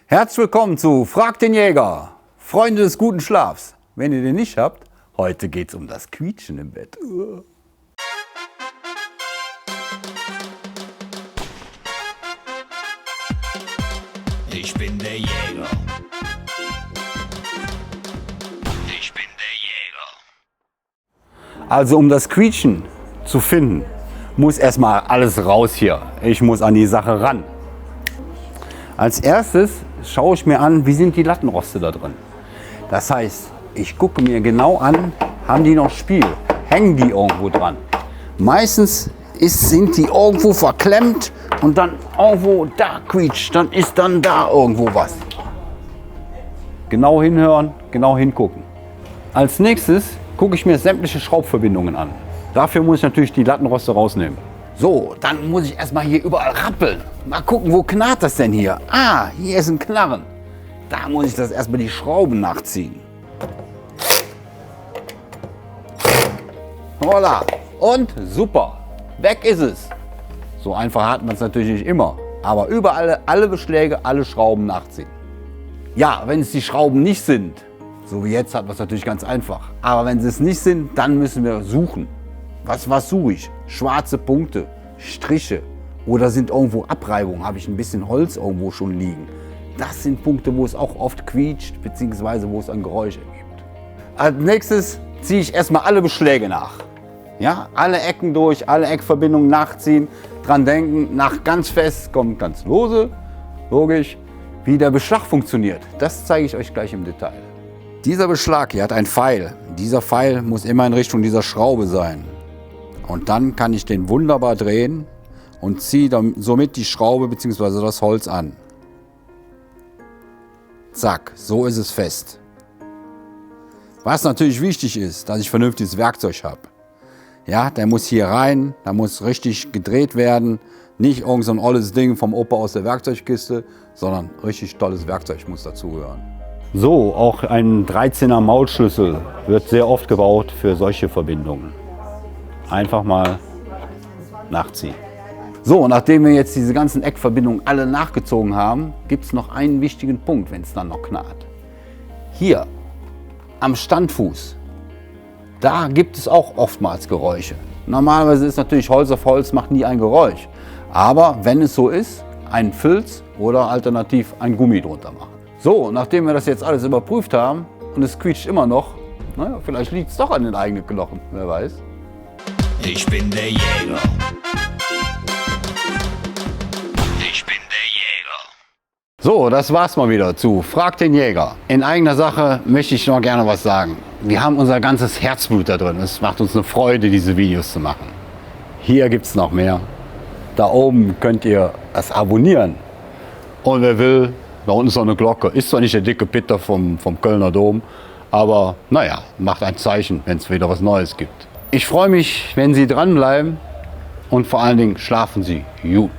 Herzlich willkommen zu Frag den Jäger, Freunde des guten Schlafs. Wenn ihr den nicht habt, heute geht's um das Quietschen im Bett. Ich bin der Jäger. Ich bin der Jäger. Also um das Quietschen zu finden, muss erstmal alles raus hier. Ich muss an die Sache ran. Als erstes schaue ich mir an, wie sind die Lattenroste da drin. Das heißt, ich gucke mir genau an, haben die noch Spiel? Hängen die irgendwo dran? Meistens sind die irgendwo verklemmt und dann irgendwo da quietscht, dann ist dann da irgendwo was. Genau hinhören, genau hingucken. Als nächstes gucke ich mir sämtliche Schraubverbindungen an. Dafür muss ich natürlich die Lattenroste rausnehmen. So, dann muss ich erstmal hier überall rappeln. Mal gucken, wo knarrt das denn hier? Ah, hier ist ein Knarren. Da muss ich das erstmal die Schrauben nachziehen. Voila. Und super. Weg ist es. So einfach hat man es natürlich nicht immer. Aber überall alle Beschläge, alle Schrauben nachziehen. Ja, wenn es die Schrauben nicht sind, so wie jetzt, hat man es natürlich ganz einfach. Aber wenn sie es nicht sind, dann müssen wir suchen. Was suche ich? Schwarze Punkte, Striche oder sind irgendwo Abreibungen? Habe ich ein bisschen Holz irgendwo schon liegen? Das sind Punkte, wo es auch oft quietscht, beziehungsweise wo es ein Geräusch ergibt. Als nächstes ziehe ich erstmal alle Beschläge nach. Ja, alle Ecken durch, alle Eckverbindungen nachziehen. Dran denken, nach ganz fest kommt ganz lose. Logisch. Wie der Beschlag funktioniert, das zeige ich euch gleich im Detail. Dieser Beschlag hier hat einen Pfeil. Dieser Pfeil muss immer in Richtung dieser Schraube sein. Und dann kann ich den wunderbar drehen und ziehe somit die Schraube bzw. das Holz an. Zack, so ist es fest. Was natürlich wichtig ist, dass ich vernünftiges Werkzeug habe. Ja, der muss hier rein, da muss richtig gedreht werden. Nicht irgend so ein olles Ding vom Opa aus der Werkzeugkiste, sondern richtig tolles Werkzeug muss dazugehören. So, auch ein 13er Maulschlüssel wird sehr oft gebaut für solche Verbindungen. Einfach mal nachziehen. So, nachdem wir jetzt diese ganzen Eckverbindungen alle nachgezogen haben, gibt es noch einen wichtigen Punkt, wenn es dann noch knarrt. Hier am Standfuß, da gibt es auch oftmals Geräusche. Normalerweise ist natürlich Holz auf Holz, macht nie ein Geräusch. Aber wenn es so ist, ein Filz oder alternativ ein Gummi drunter machen. So, nachdem wir das jetzt alles überprüft haben und es quietscht immer noch, naja, vielleicht liegt es doch an den eigenen Knochen, wer weiß. Ich bin der Jäger. Ich bin der Jäger. So, das war's mal wieder zu Frag den Jäger. In eigener Sache möchte ich noch gerne was sagen. Wir haben unser ganzes Herzblut da drin. Es macht uns eine Freude, diese Videos zu machen. Hier gibt's noch mehr. Da oben könnt ihr es abonnieren. Und wer will, da unten ist noch eine Glocke. Ist zwar nicht der dicke Peter vom Kölner Dom, aber naja, macht ein Zeichen, wenn es wieder was Neues gibt. Ich freue mich, wenn Sie dranbleiben und vor allen Dingen schlafen Sie gut.